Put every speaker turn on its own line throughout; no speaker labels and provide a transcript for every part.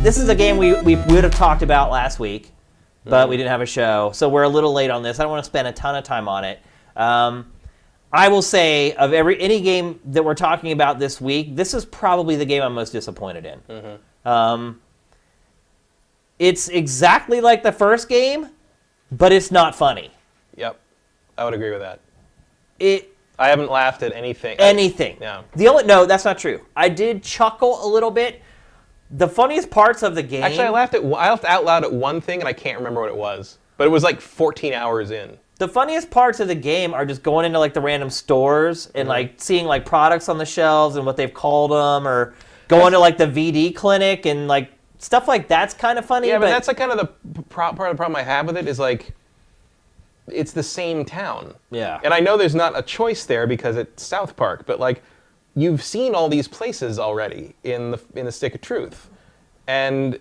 This is a game we would have talked about last week, but we didn't have a show, so we're a little late on this. I don't want to spend a ton of time on it. I will say, of any game that we're talking about this week, this is probably the game I'm most disappointed in. It's exactly like the first game, but it's not funny.
Yep, I would agree with that.
I
haven't laughed at anything.
No. No, that's not true. I did chuckle a little bit. The funniest parts of the game...
Actually, I laughed out loud at one thing, and I can't remember what it was. But it was like 14 hours in.
The funniest parts of the game are just going into like the random stores and like seeing like products on the shelves and what they've called them, or going to like the VD clinic and like stuff like that's kind of funny.
Yeah, but that's like kind of the part of the problem I have with it is like it's the same town.
Yeah.
And I know there's not a choice there because it's South Park, but like you've seen all these places already in the Stick of Truth. And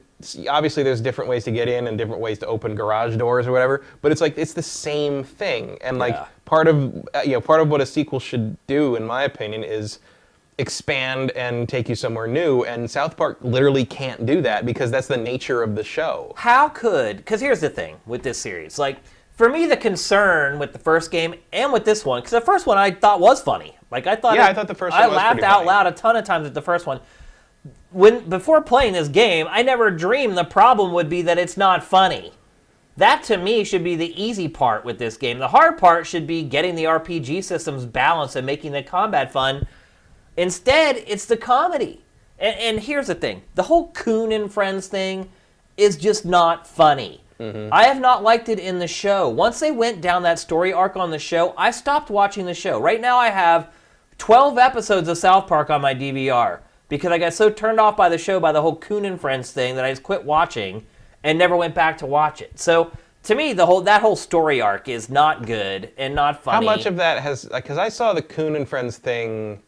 obviously there's different ways to get in and different ways to open garage doors or whatever, but it's like it's the same thing. And like part of what a sequel should do, in my opinion, is expand and take you somewhere new, and South Park literally can't do that because that's the nature of the show.
Because here's the thing with this series, like for me the concern with the first game and with this one, because the first one I thought was funny. Like I thought the first one was laughed
pretty
out
funny.
loud a ton of times at the first one. Before playing this game, I never dreamed the problem would be that it's not funny. That, to me, should be the easy part with this game. The hard part should be getting the RPG systems balanced and making the combat fun. Instead, it's the comedy. And here's the thing. The whole Coon and Friends thing is just not funny. I have not liked it in the show. Once they went down that story arc on the show, I stopped watching the show. Right now, I have 12 episodes of South Park on my DVR. Because I got so turned off by the show, by the whole Coon and Friends thing, that I just quit watching and never went back to watch it. So, to me, that whole story arc is not good and not funny.
How much of that has... Because I saw the Coon and Friends thing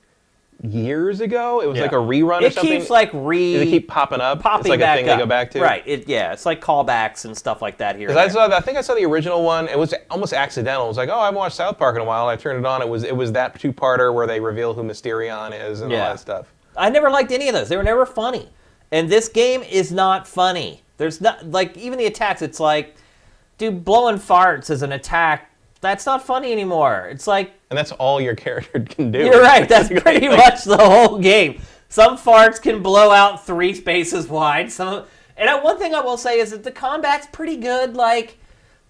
years ago. It was like a rerun or something.
It keeps like
Does it keep popping up?
Popping
it's like
back
a thing
up.
they go back to?
Right. It's like callbacks and stuff like that here.
Because I think I saw the original one. It was almost accidental. It was like, oh, I haven't watched South Park in a while. I turned it on. It was that two-parter where they reveal who Mysterion is and all that stuff.
I never liked any of those. They were never funny. And this game is not funny. There's not, like, even the attacks, it's like, dude, blowing farts as an attack, that's not funny anymore. It's like...
And that's all your character can do.
You're right. That's pretty much the whole game. Some farts can blow out 3 spaces wide. And one thing I will say is that the combat's pretty good. Like,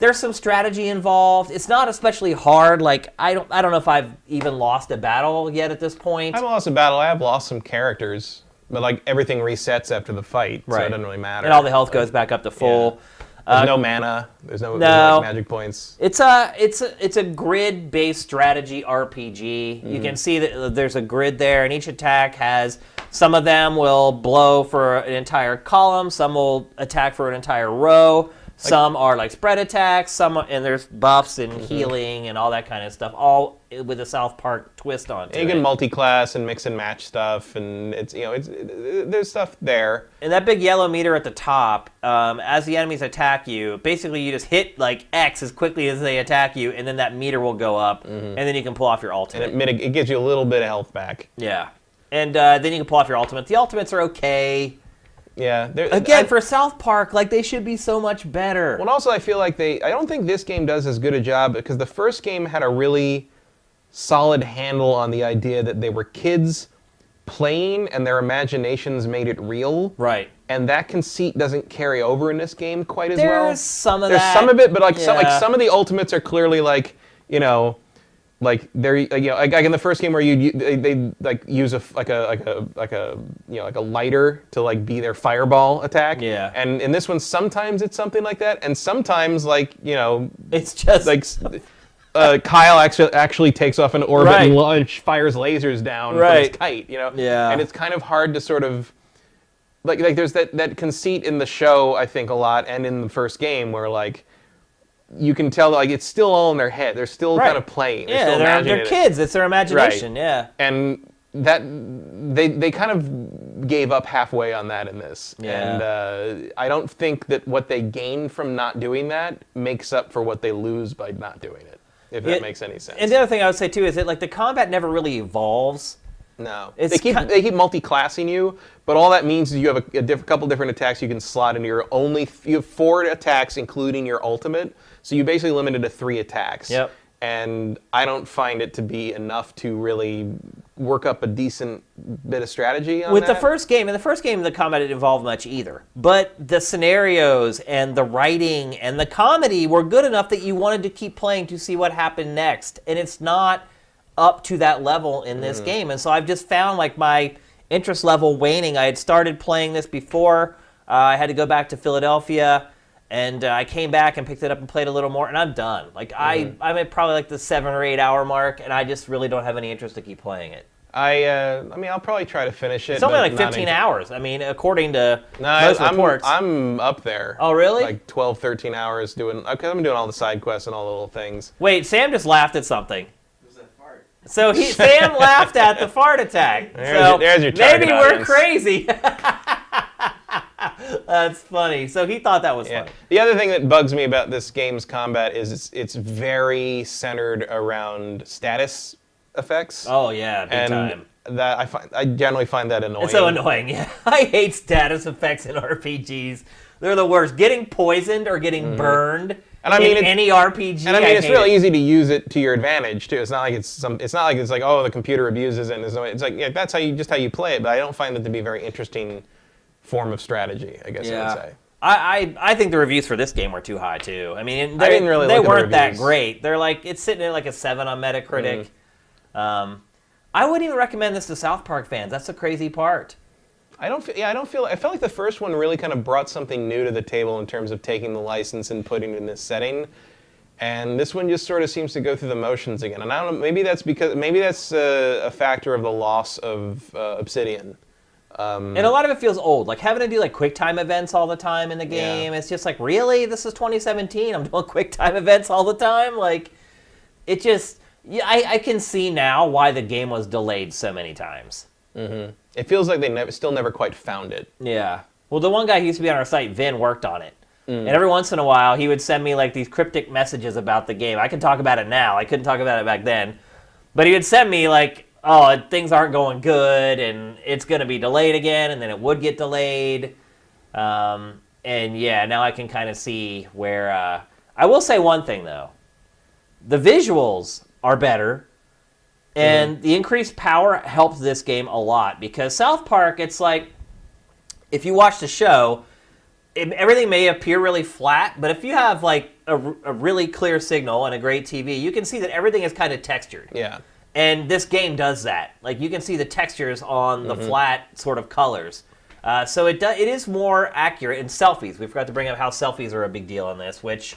there's some strategy involved. It's not especially hard. Like, I don't know if I've even lost a battle yet at this point.
I haven't lost a battle. I have lost some characters. But, like, everything resets after the fight, so it doesn't really matter.
And all the health goes back up to full.
Yeah. There's no mana. There's no like, magic points.
It's a grid-based strategy RPG. You can see that there's a grid there, and each attack has... Some of them will blow for an entire column. Some will attack for an entire row. Some are like spread attacks, and there's buffs and healing and all that kind of stuff, all with a South Park twist on it.
You can multi-class and mix and match stuff, and there's stuff there.
And that big yellow meter at the top, as the enemies attack you, basically you just hit like X as quickly as they attack you, and then that meter will go up, and then you can pull off your ultimate.
And it gives you a little bit of health back.
Yeah. And then you can pull off your ultimate. The ultimates are okay.
Yeah.
Again, for South Park, like, they should be so much better.
Well, also, I feel like I don't think this game does as good a job, because the first game had a really solid handle on the idea that they were kids playing, and their imaginations made it real.
Right.
And that conceit doesn't carry over in this game quite as well.
There's some of
that. There's some of it, but like, some of the ultimates are clearly like, like they're like in the first game where they like use a lighter to like be their fireball attack.
Yeah.
And in this one, sometimes it's something like that, and sometimes
it's just
like Kyle actually takes off an orbit and fires lasers down from his kite.
Yeah.
And it's kind of hard to sort of like there's that conceit in the show, I think, a lot, and in the first game where like. You can tell like it's still all in their head. They're still kind of playing.
They're kids. It's their imagination. Right. Yeah.
And that they kind of gave up halfway on that in this.
Yeah.
And I don't think that what they gain from not doing that makes up for what they lose by not doing it. If that makes any sense.
And the other thing I would say too is that like the combat never really evolves.
No,
It's
they keep multi-classing you, but all that means is you have a couple different attacks you can slot into your you have 4 attacks, including your ultimate. So you basically limited to 3 attacks.
Yep.
And I don't find it to be enough to really work up a decent bit of strategy on
With
that.
the first game, the combat didn't involve much either. But the scenarios and the writing and the comedy were good enough that you wanted to keep playing to see what happened next. And it's not up to that level in this game. And so I've just found like my interest level waning. I had started playing this before. I had to go back to Philadelphia. And I came back and picked it up and played a little more, and I'm done. Like I'm at probably like the 7 or 8 hour mark, and I just really don't have any interest to keep playing it.
I mean, I'll probably try to finish it.
It's only like 15 hours. I mean, according to most reports.
I'm up there.
Oh, really?
Like 12, 13 hours doing, because I'm doing all the side quests and all the little things.
Wait, Sam just laughed at something. It was that fart. So Sam laughed at the fart attack.
There's your target
maybe
audience.
We're crazy. That's funny. So he thought that was funny.
The other thing that bugs me about this game's combat is it's very centered around status effects.
Oh yeah, big time.
That I generally find that annoying.
It's so annoying. Yeah, I hate status effects in RPGs. They're the worst. Getting poisoned or getting burned. And I mean, in any RPG.
And I mean, it's really easy to use it to your advantage too. It's not like it's like oh, the computer abuses it. It's like that's how you play it. But I don't find it to be a very interesting form of strategy, I guess I would say.
I think the reviews for this game were too high too. I mean,
I didn't really
they
look at
weren't
the
that
reviews.
great. They're like it's sitting at like a 7 on Metacritic. I wouldn't even recommend this to South Park fans. That's the crazy part.
I felt like the first one really kind of brought something new to the table in terms of taking the license and putting it in this setting. And this one just sort of seems to go through the motions again. And I don't know, maybe that's a factor of the loss of Obsidian.
And a lot of it feels old. Like having to do like QuickTime events all the time in the game. Yeah. It's just like, really? This is 2017. I'm doing QuickTime events all the time? Like, it just... Yeah, I can see now why the game was delayed so many times.
Mm-hmm. It feels like they still never quite found it.
Yeah. Well, the one guy who used to be on our site, Vin, worked on it. And every once in a while, he would send me like these cryptic messages about the game. I can talk about it now. I couldn't talk about it back then. But he would send me like, oh, things aren't going good, and it's going to be delayed again, and then it would get delayed. And yeah, now I can kind of see where... I will say one thing, though. The visuals are better, and the increased power helps this game a lot, because South Park, it's like, if you watch the show, everything may appear really flat, but if you have like a really clear signal and a great TV, you can see that everything is kind of textured.
Yeah.
And this game does that. Like, you can see the textures on the flat sort of colors. So it is more accurate in selfies. We forgot to bring up how selfies are a big deal in this, which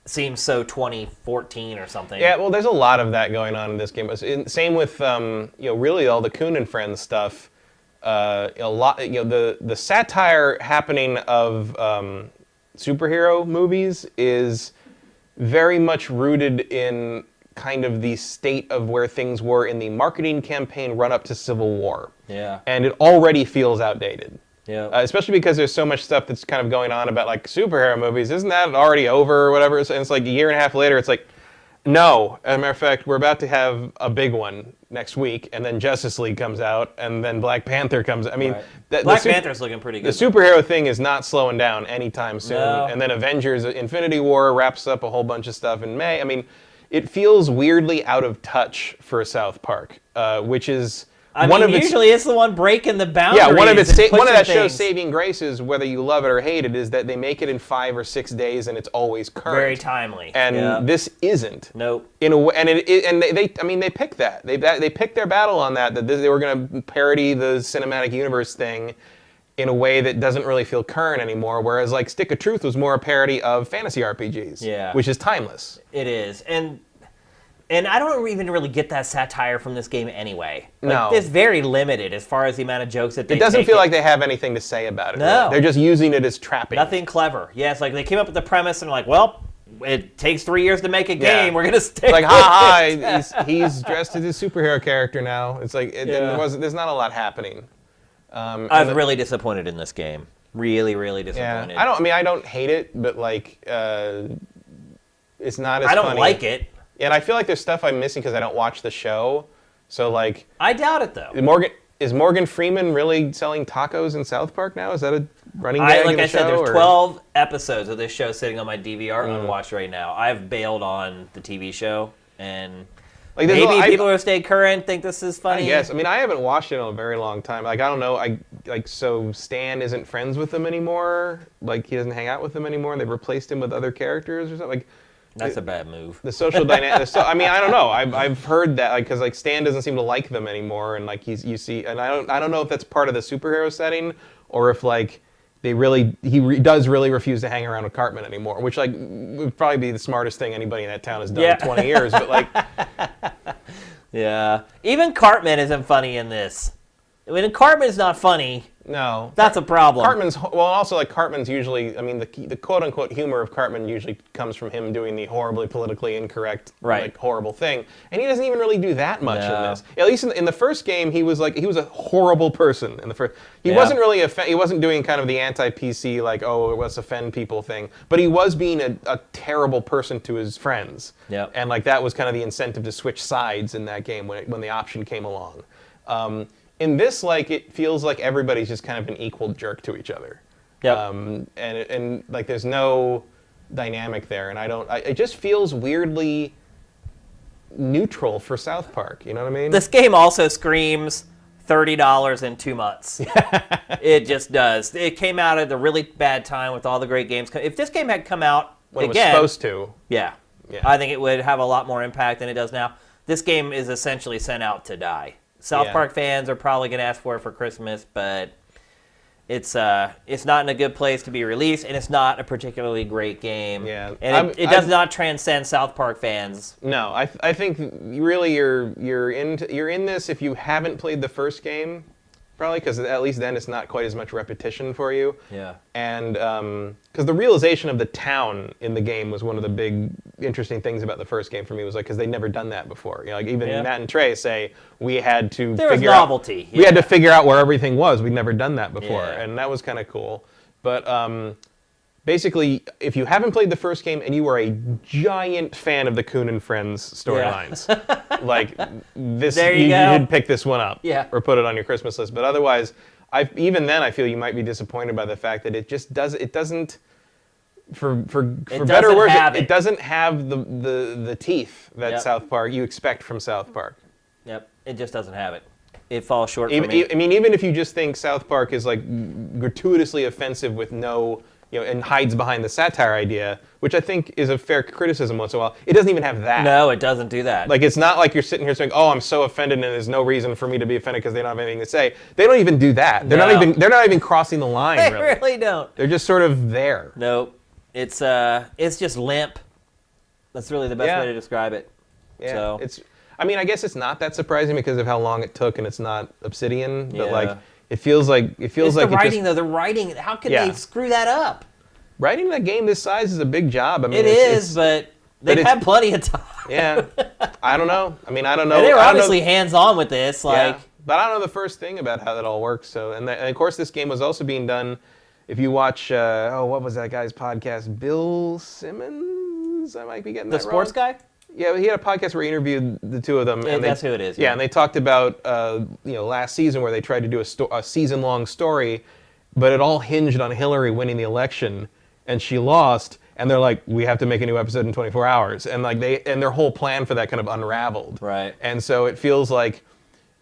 seems so 2014 or something.
Yeah, well, there's a lot of that going on in this game. Same with really all the Kuhn and Friends stuff. A lot, the satire happening of superhero movies is very much rooted in kind of the state of where things were in the marketing campaign run up to Civil War.
Yeah.
And it already feels outdated.
Yeah.
Especially because there's so much stuff that's kind of going on about like superhero movies. Isn't that already over or whatever? And it's like a year and a half later, it's like, no. As a matter of fact, we're about to have a big one next week, and then Justice League comes out, and then Black Panther comes out. I mean,
right. Black Panther's looking pretty good.
The superhero thing is not slowing down anytime soon.
No.
And then Avengers Infinity War wraps up a whole bunch of stuff in May. I mean, it feels weirdly out of touch for South Park, which is...
usually it's the one breaking the boundaries.
Yeah, one of that show's
things.
saving graces, whether you love it or hate it, is that they make it in 5 or 6 days and it's always current.
Very timely.
And this isn't.
Nope.
In a way, and they picked that. They picked their battle on that they were going to parody the cinematic universe thing in a way that doesn't really feel current anymore. Whereas like Stick of Truth was more a parody of fantasy RPGs.
Yeah.
Which is timeless.
It is. And I don't even really get that satire from this game anyway.
No.
It's very limited as far as the amount of jokes that they take.
It doesn't feel like they have anything to say about it.
No.
Really. They're just using it as trapping.
Nothing clever. Yeah, it's like they came up with the premise and are like, well, it takes 3 years to make a game. We're going to stick
like,
with
it. He's dressed as a superhero character now. It's like, there's not a lot happening.
I was really disappointed in this game. Really, really disappointed.
Yeah. I don't hate it, but like, it's not as funny.
I don't like it.
And I feel like there's stuff I'm missing because I don't watch the show. So like,
I doubt it though.
Is Morgan Freeman really selling tacos in South Park now? Is that a running gag
Like
in the
I said,
show,
there's 12 episodes of this show sitting on my DVR unwatched right now. I've bailed on the TV show, and
like,
maybe people who stay current think this is funny.
I guess. I mean, I haven't watched it in a very long time. Like, I don't know. So Stan isn't friends with them anymore. Like, he doesn't hang out with them anymore. They've replaced him with other characters or something. Like,
that's a bad move.
The social dynamic. I mean, I don't know. I've heard that, like, because like Stan doesn't seem to like them anymore, and like you see, and I don't know if that's part of the superhero setting or if like he does really refuse to hang around with Cartman anymore, which like would probably be the smartest thing anybody in that town has done in 20 years. But like,
yeah, even Cartman isn't funny in this. When Cartman's not funny,
no,
that's a problem.
Cartman's usually, I mean, the quote unquote humor of Cartman usually comes from him doing the horribly politically incorrect, like, horrible thing, and he doesn't even really do that much in this. At least in the first game, he was a horrible person in the first. He wasn't really he wasn't doing kind of the anti-PC like, oh, let's offend people thing, but he was being a terrible person to his friends.
Yeah,
and like that was kind of the incentive to switch sides in that game when the option came along. In this, like, it feels like everybody's just kind of an equal jerk to each other.
Yeah.
And like there's no dynamic there, and it just feels weirdly neutral for South Park. You know what I mean?
This game also screams $30 in 2 months. It just does. It came out at a really bad time with all the great games. If this game had come out
when
again,
it was supposed to,
yeah, I think it would have a lot more impact than it does now. This game is essentially sent out to die. South Park fans are probably going to ask for it for Christmas, but it's not in a good place to be released, and it's not a particularly great game.
Yeah,
and it does not transcend South Park fans.
No, I think really you're in this if you haven't played the first game, probably, because at least then it's not quite as much repetition for you.
Yeah.
And because the realization of the town in the game was one of the big interesting things about the first game for me, was like, because they'd never done that before. You know, like even Matt and Trey say we had to figure out novelty. We had to figure out where everything was. We'd never done that before, and that was kind of cool. But basically, if you haven't played the first game and you are a giant fan of the Coon and Friends storylines, like this, you should pick this one up, or put it on your Christmas list. But otherwise, even then, I feel you might be disappointed by the fact that it doesn't. For better or worse, it doesn't have the teeth that South Park you expect from South Park. Yep,
it just doesn't have it. It falls short for me.
I mean, even if you just think South Park is like gratuitously offensive with no, and hides behind the satire idea, which I think is a fair criticism once in a while, it doesn't even have that.
No, it doesn't do that.
Like, it's not like you're sitting here saying, "Oh, I'm so offended, and there's no reason for me to be offended because they don't have anything to say." They don't even do that. They're not even crossing the line.
They really don't.
They're just sort of there.
Nope. It's just limp. That's really the best way to describe it.
Yeah. So. I mean, I guess it's not that surprising because of how long it took, and it's not Obsidian. But like, it feels like
the writing though. The writing. How could they screw that up?
Writing a game this size is a big job. I mean,
but they've had plenty of time.
Yeah. I don't know. I mean, I don't know.
And they were obviously hands-on with this. Like,
but I don't know the first thing about how that all works. So, and of course, this game was also being done. If you watch, what was that guy's podcast? Bill Simmons? I might be getting that wrong.
The sports guy?
Yeah, he had a podcast where he interviewed the two of them.
Yeah, that's who it is.
Yeah, and they talked about last season where they tried to do a season-long story, but it all hinged on Hillary winning the election, and she lost. And they're like, we have to make a new episode in 24 hours, and like their whole plan for that kind of unraveled.
Right.
And so it feels like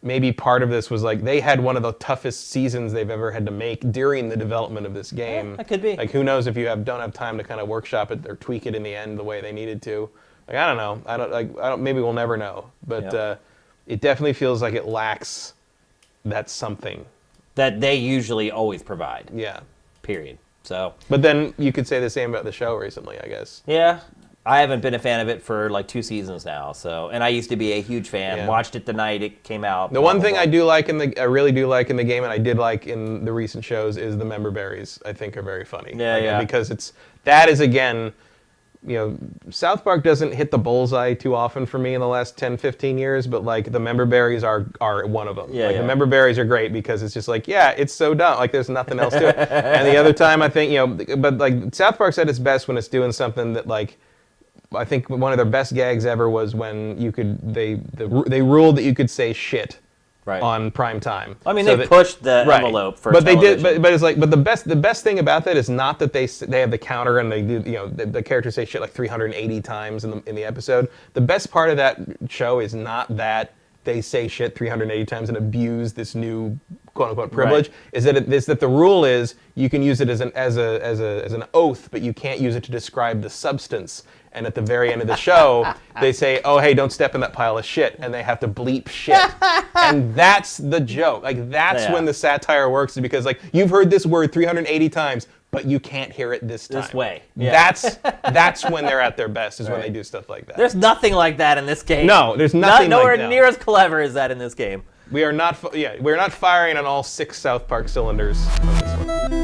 maybe part of this was like they had one of the toughest seasons they've ever had to make during the development of this game.
Yeah, that could be.
Like, who knows if you don't have time to kind of workshop it or tweak it in the end the way they needed to. Like, I don't know. I don't. Maybe we'll never know. But it definitely feels like it lacks that something
that they usually always provide.
Yeah.
Period. So.
But then you could say the same about the show recently, I guess.
Yeah. I haven't been a fan of it for like 2 seasons now, and I used to be a huge fan. Watched it the night it came out.
The one thing I really do like in the game, and I did like in the recent shows, is the member berries. I think are very funny.
Yeah.
Because that is again, South Park doesn't hit the bullseye too often for me in the last 10, 15 years, but like the member berries are one of them. The member berries are great because it's just like, it's so dumb. Like, there's nothing else to it. And the other time I think, but like South Park's at its best when it's doing something that like I think one of their best gags ever was when they ruled that you could say shit
Right.
on prime time.
I mean,
So
they pushed the envelope for
but
television.
they did. But it's like, but the best thing about that is not that they have the counter and they do, the characters say shit like 380 times in the episode. The best part of that show is not that they say shit 380 times and abuse this new quote unquote privilege.
Right.
Is that the rule is you can use it as an oath, but you can't use it to describe the substance. And at the very end of the show, they say, "Oh, hey, don't step in that pile of shit," and they have to bleep shit. And that's the joke. Like that's when the satire works, is because like you've heard this word 380 times, but you can't hear it this time.
This way. Yeah.
That's when they're at their best, is when they do stuff like that.
There's nothing like that in this game.
No, there's nothing
nowhere
like that.
near as clever as that in this game.
We're not firing on all 6 South Park cylinders on this one.